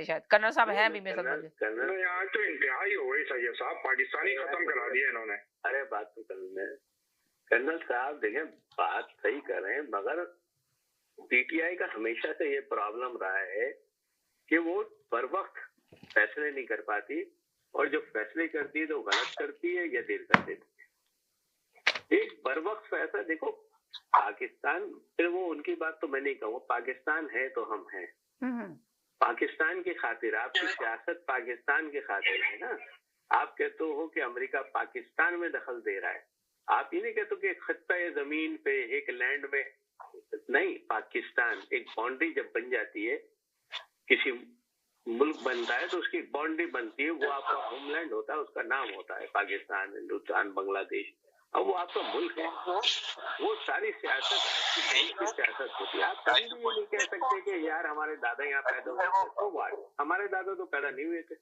थे शायद। कर्नल साहब हैं अभी मेरे साथ? कर्नल यहाँ तो इंतहाई हो गई सैयद साहब, पाकिस्तानी खत्म करा दिया इन्होंने। अरे बात तो कर्नल साहब देखें, बात सही कर रहे हैं, मगर पीटीआई का हमेशा से ये प्रॉब्लम रहा है कि वो बर वक्त फैसले नहीं कर पाती, और जो फैसले करती है तो गलत करती है या देर कर देती है। एक बर वक्त फैसला देखो, पाकिस्तान, फिर वो उनकी बात तो मैं नहीं कहूँगा, पाकिस्तान है तो हम हैं, पाकिस्तान की खातिर, आपकी सियासत पाकिस्तान की खातिर है ना। आप कहते हो कि अमेरिका पाकिस्तान में दखल दे रहा है, आप ये नहीं कहते कि खत्ता जमीन पे एक लैंड में नहीं, पाकिस्तान एक बाउंड्री जब बन जाती है, किसी मुल्क बनता है तो उसकी बाउंड्री बनती है, वो आपका होमलैंड होता है, उसका नाम होता है पाकिस्तान, हिंदुस्तान, बांग्लादेश। अब वो आपका मुल्क है, वो सारी सियासत आपकी मुल्क की सियासत होती है। आप कभी भी ये नहीं कह सकते कि यार हमारे दादा यहाँ पैदा हुए थे, तो वाट हमारे दादा तो पैदा नहीं हुए थे,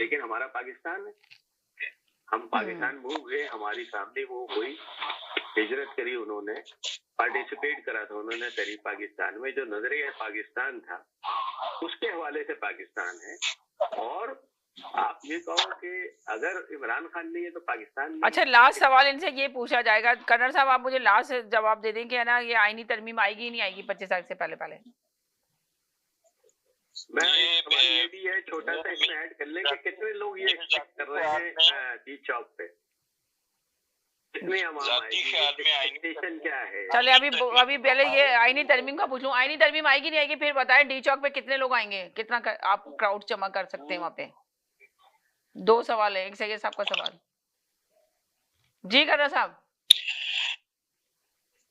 लेकिन हमारा पाकिस्तान है, हम पाकिस्तान मूव गए, हमारी फैमिली मूव हुई, हिजरत करी उन्होंने, पार्टिसिपेट करा था उन्होंने तहरीक पाकिस्तान में, जो नजरिया पाकिस्तान था उसके हवाले से पाकिस्तान है। और आप ये कहो कि अगर इमरान खान नहीं है तो पाकिस्तान नहीं। अच्छा, लास्ट सवाल इनसे ये पूछा जाएगा, कर्नल साहब आप मुझे लास्ट जवाब दे दें कि है ना, ये आईनी तरमीम आएगी नहीं आएगी 25 तारीख से पहले? मैं ये भी है छोटा सा इसमें ऐड कर ले कि कितने लोग ये एक्सपेक्ट कर रहे हैं जी चौक पे, कितने एक्सपेक्टेशन क्या है? चले अभी पहले ये आईनी तरमीम का पूछ लूं, आईनी तरमीम आएगी नहीं आएगी, फिर बताए डी चौक पे कितने लोग आएंगे, कितना आप क्राउड जमा कर सकते हैं वहां पे? 2 सवाल है, एक सैयद साहब का सवाल। जी कर्नल साहब।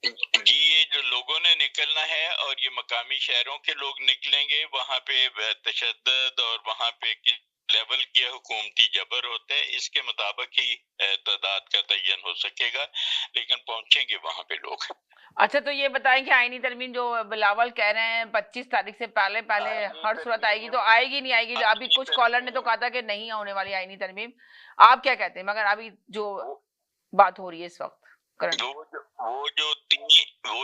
जी, ये जो लोगों ने निकलना है और ये मकामी शहरों के लोग निकलेंगे, वहाँ पे तशद्दुद और वहाँ पे किस लेवल की हुकूमती जबर होता है, इसके मुताबिक ही तादाद का तयन हो सकेगा, लेकिन पहुंचेंगे वहाँ पे लोग। अच्छा, तो ये बताएं कि आईनी तरमीम जो बिलावल कह रहे हैं 25 तारीख से पहले हर सूरत आएगी, तो आएगी नहीं आएगी? अभी कुछ कॉलर ने तो कहा था कि नहीं होने वाली आईनी तरमीम, आप क्या कहते हैं? मगर अभी जो बात हो रही है इस वक्त, वो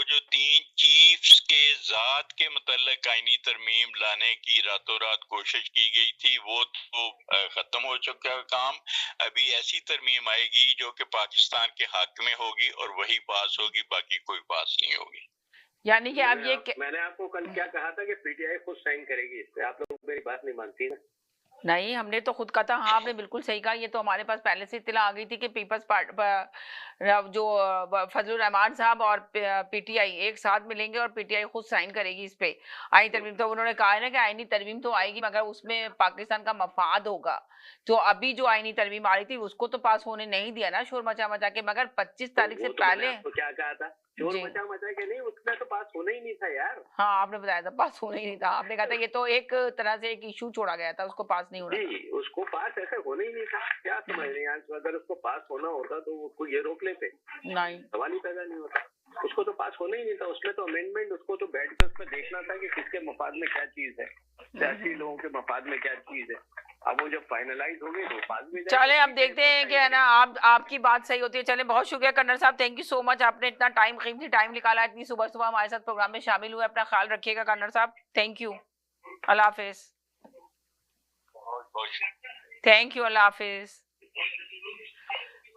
जो तीन चीफ्स के जात के मतलब आईनी तरमीम लाने की रातों रात कोशिश की गई थी, वो तो खत्म हो चुका काम। अभी ऐसी तरमीम आएगी जो कि पाकिस्तान के हक में होगी और वही पास होगी, बाकी कोई पास नहीं होगी। यानी कि आप ये मैंने आपको कल क्या कहा था कि पीटीआई खुद साइन करेगी इस पे, आप लोग मेरी बात नहीं मानती ना। नहीं, हमने तो खुद कहा था। हाँ, आपने बिल्कुल सही कहा, ये तो हमारे पास पहले से इत्तला आ गई थी कि पीपल्स पार्टी जो फजलुर रहमान साहब और पीटीआई एक साथ मिलेंगे और पीटीआई खुद साइन करेगी इस पे आईनी तरमीम। तो उन्होंने कहा है ना कि आईनी तरमीम तो आएगी मगर उसमें पाकिस्तान का मफाद होगा। तो अभी जो आईनी तरमीम आ रही थी उसको तो पास होने नहीं दिया ना, शोर मचा मचा के, मगर 25 तारीख से पहले। तो क्या कहा था? शोर मचा मचा के नहीं, उसमें तो पास होना ही नहीं था यार। हाँ, आपने बताया था पास होना ही नहीं था, आपने कहा था ये तो एक तरह से एक इशू छोड़ा गया था, उसको पास नहीं होना था। उसको पास ऐसे होना ही नहीं था। क्या समझ रहे हैं? अगर उसको पास होना होता तो उसको ये रोक लेते, नहीं, सवाल ही पैदा नहीं होता। उसको तो पास होना ही नहीं था, उसमें तो अमेंडमेंट, उसको तो बैठकर उसमें देखना था कि किसके मफाद में क्या चीज है, सियासी लोगों के मफाद में क्या चीज है। अब वो जब फाइनलाइज हो गई तो पास भी। चले अब देखते हैं कि है ना, आपकी बात सही होती है। चले, बहुत शुक्रिया कर्नल साहब, थैंक यू सो मच, आपने इतना कीमती टाइम निकाला, इतनी सुबह सुबह हमारे साथ प्रोग्राम में शामिल हुए। अपना ख्याल रखिएगा कर्नल साहब, थैंक यू, अल्लाह हाफिज। थैंक यू, अल्लाह हाफिज।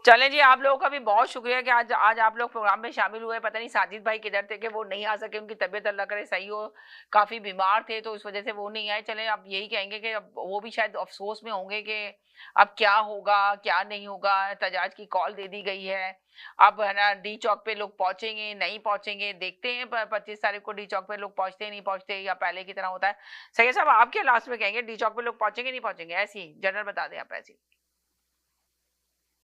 चलें जी, आप लोगों का भी बहुत शुक्रिया कि आज आप लोग प्रोग्राम में शामिल हुए। पता नहीं साजिद भाई किधर थे कि वो नहीं आ सके, उनकी तबीयत अल्लाह करे सही हो, काफ़ी बीमार थे तो इस वजह से वो नहीं आए। चलें, अब यही कहेंगे कि अब वो भी शायद अफसोस में होंगे कि अब क्या होगा क्या नहीं होगा। तजाज की कॉल दे दी गई है, अब है ना डी चौक पे लोग पहुंचेंगे नहीं पहुंचेंगे, देखते हैं 25 तारीख को डी चौक पे लोग पहुंचते नहीं पहुंचते या पहले की तरह होता है। सैयद साहब, आप क्या लास्ट में कहेंगे, डी चौक पे लोग पहुंचेंगे नहीं पहुंचेंगे? ऐसी जनरल बता दें आप, ऐसी।